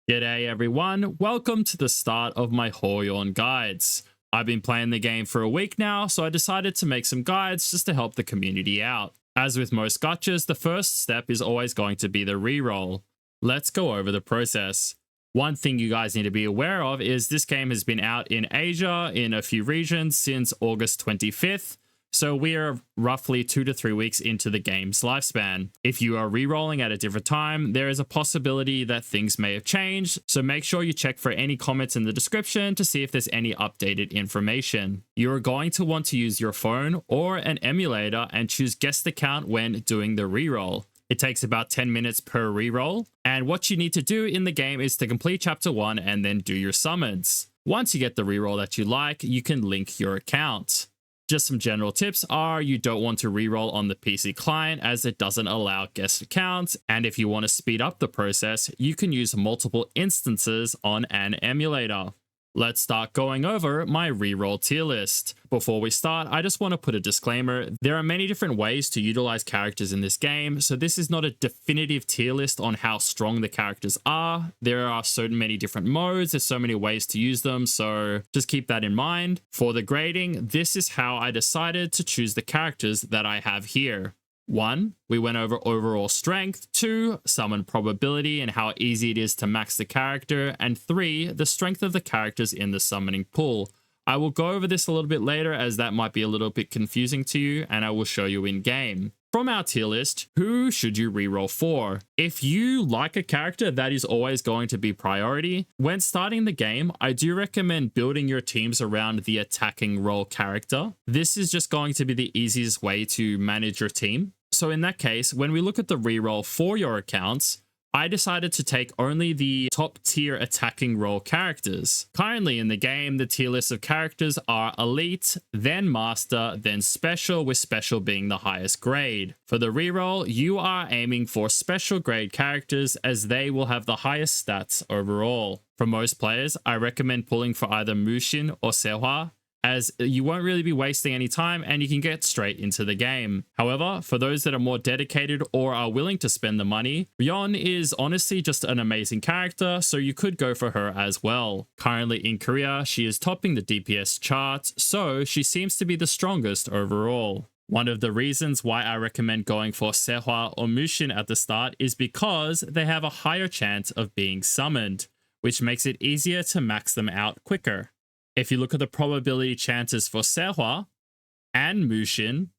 G'day everyone, welcome to the start of my Hoyeon guides. I've been playing the game for a week now, so I decided to make some guides just to help the community out. As with most gachas, the first step is always going to be the reroll. Let's go over the process. One thing you guys need to be aware of is this game has been out in Asia in a few regions since August 25th, so we are roughly 2 to 3 weeks into the game's lifespan. If you are re-rolling at a different time, there is a possibility that things may have changed, so make sure you check for any comments in the description to see if there's any updated information. You are going to want to use your phone or an emulator and choose guest account when doing the re-roll. It takes about 10 minutes per reroll, and what you need to do in the game is to complete chapter 1 and then do your summons. Once you get the reroll that you like, you can link your account. Just some general tips are you don't want to reroll on the PC client as it doesn't allow guest accounts, and if you want to speed up the process, you can use multiple instances on an emulator. Let's start going over my reroll tier list. Before we start, I just want to put a disclaimer. There are many different ways to utilize characters in this game, so this is not a definitive tier list on how strong the characters are. There are so many different modes, there's so many ways to use them, so just keep that in mind. For the grading, this is how I decided to choose the characters that I have here. 1. We went over overall strength. 2. Summon probability and how easy it is to max the character. And 3. The strength of the characters in the summoning pool. I will go over this a little bit later as that might be a little bit confusing to you, and I will show you in game. From our tier list, who should you reroll for? If you like a character, that is always going to be priority. When starting the game, I do recommend building your teams around the attacking role character. This is just going to be the easiest way to manage your team. So in that case, when we look at the reroll for your accounts, I decided to take only the top tier attacking role characters. Currently in the game, the tier list of characters are Elite, then Master, then Special, with Special being the highest grade. For the reroll, you are aiming for special grade characters as they will have the highest stats overall. For most players, I recommend pulling for either Mushin or Sehwa, as you won't really be wasting any time and you can get straight into the game. However, for those that are more dedicated or are willing to spend the money, Hoyeon is honestly just an amazing character, so you could go for her as well. Currently in Korea, she is topping the DPS charts, so she seems to be the strongest overall. One of the reasons why I recommend going for Sehwa or Mushin at the start is because they have a higher chance of being summoned, which makes it easier to max them out quicker. If you look at the probability chances for Sehwa and Mushin,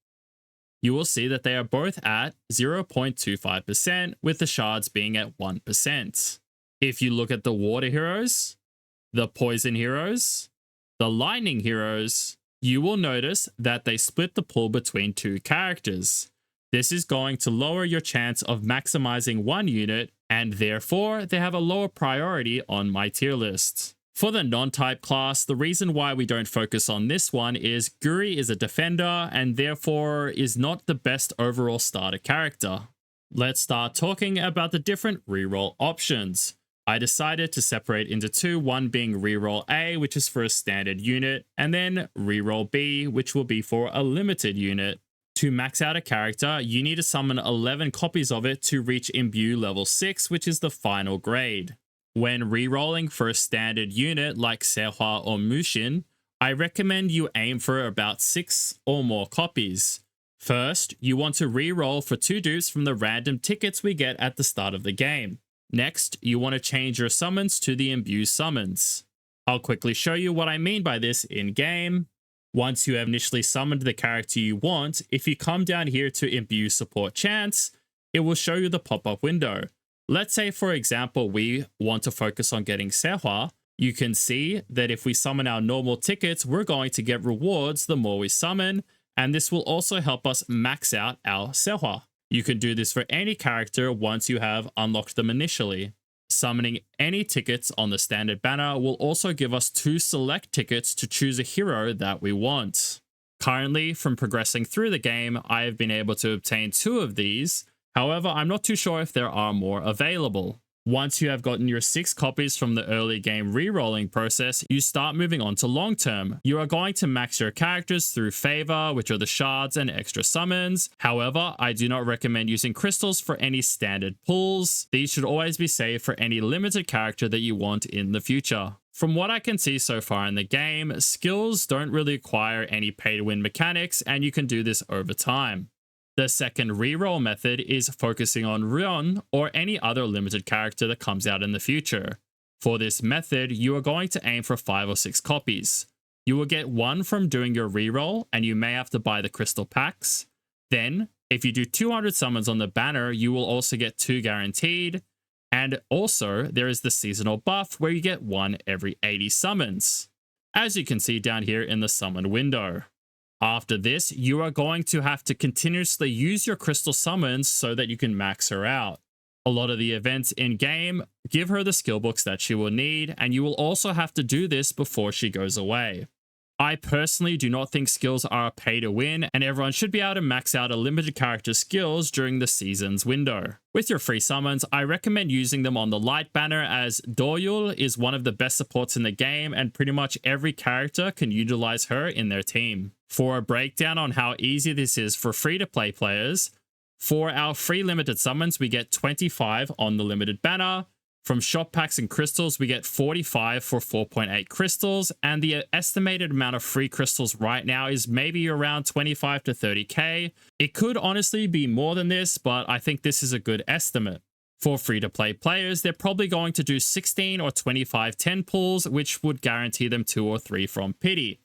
you will see that they are both at 0.25%, with the shards being at 1%. If you look at the water heroes, the poison heroes, the lightning heroes, you will notice that they split the pool between 2 characters. This is going to lower your chance of maximizing one unit, and therefore they have a lower priority on my tier list. For the non-type class, the reason why we don't focus on this one is Guri is a defender and therefore is not the best overall starter character. Let's start talking about the different reroll options. I decided to separate into 2, one being Reroll A, which is for a standard unit, and then Reroll B, which will be for a limited unit. To max out a character, you need to summon 11 copies of it to reach Imbue level 6, which is the final grade. When re-rolling for a standard unit like Sehwa or Mushin, I recommend you aim for about 6 or more copies. First, you want to re-roll for 2 dupes from the random tickets we get at the start of the game. Next, you want to change your summons to the Imbue Summons. I'll quickly show you what I mean by this in game. Once you have initially summoned the character you want, if you come down here to Imbue Support Chance, it will show you the pop-up window. Let's say, for example, we want to focus on getting Sehwa. You can see that if we summon our normal tickets, we're going to get rewards the more we summon, and this will also help us max out our Sehwa. You can do this for any character once you have unlocked them initially. Summoning any tickets on the standard banner will also give us 2 select tickets to choose a hero that we want. Currently, from progressing through the game, I have been able to obtain 2 of these. However, I'm not too sure if there are more available. Once you have gotten your 6 copies from the early game rerolling process, you start moving on to long term. You are going to max your characters through favor, which are the shards and extra summons. However, I do not recommend using crystals for any standard pulls. These should always be saved for any limited character that you want in the future. From what I can see so far in the game, skills don't really require any pay to win mechanics, and you can do this over time. The second reroll method is focusing on Hoyeon or any other limited character that comes out in the future. For this method, you are going to aim for 5 or 6 copies. You will get 1 from doing your reroll, and you may have to buy the crystal packs. Then, if you do 200 summons on the banner, you will also get 2 guaranteed. And also, there is the seasonal buff where you get 1 every 80 summons, as you can see down here in the summon window. After this, you are going to have to continuously use your crystal summons so that you can max her out. A lot of the events in-game give her the skill books that she will need, and you will also have to do this before she goes away. I personally do not think skills are a pay to win, and everyone should be able to max out a limited character skills during the season's window. With your free summons, I recommend using them on the light banner, as Doyul is one of the best supports in the game, and pretty much every character can utilize her in their team. For a breakdown on how easy this is for free-to-play players, for our free limited summons, we get 25 on the limited banner. From shop packs and crystals, we get 45 for 4.8 crystals, and the estimated amount of free crystals right now is maybe around 25 to 30k. It could honestly be more than this, but I think this is a good estimate. For free-to-play players, they're probably going to do 16 or 25 10 pulls, which would guarantee them 2 or 3 from pity.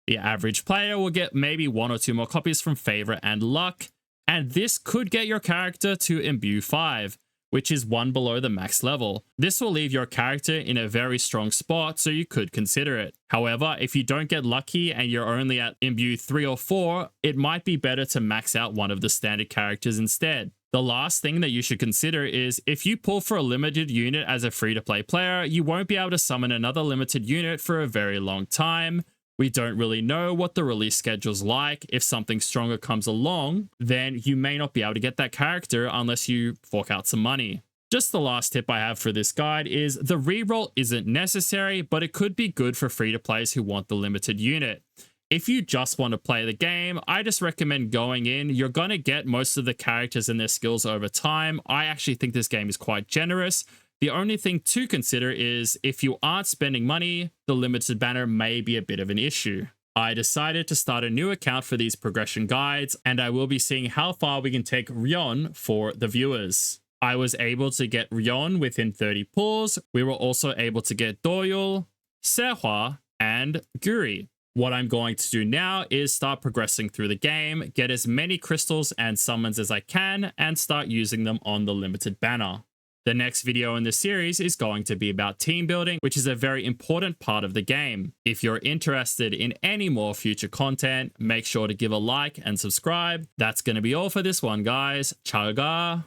The average player will get maybe 1 or 2 more copies from favor and luck, and this could get your character to Imbue 5. Which is 1 below the max level. This will leave your character in a very strong spot, so you could consider it. However, if you don't get lucky and you're only at Imbue 3 or 4, it might be better to max out one of the standard characters instead. The last thing that you should consider is if you pull for a limited unit as a free-to-play player, you won't be able to summon another limited unit for a very long time. We don't really know what the release schedule's like. If something stronger comes along, then you may not be able to get that character unless you fork out some money. Just the last tip I have for this guide is the reroll isn't necessary, but it could be good for free-to-players who want the limited unit. If you just want to play the game, I just recommend going in. You're going to get most of the characters and their skills over time. I actually think this game is quite generous. The only thing to consider is if you aren't spending money, the limited banner may be a bit of an issue. I decided to start a new account for these progression guides, and I will be seeing how far we can take Hoyeon for the viewers. I was able to get Hoyeon within 30 pulls. We were also able to get Doyul, Sehwa, and Guri. What I'm going to do now is start progressing through the game, get as many crystals and summons as I can, and start using them on the limited banner. The next video in the series is going to be about team building, which is a very important part of the game. If you're interested in any more future content, make sure to give a like and subscribe. That's going to be all for this one, guys. Ciao ga!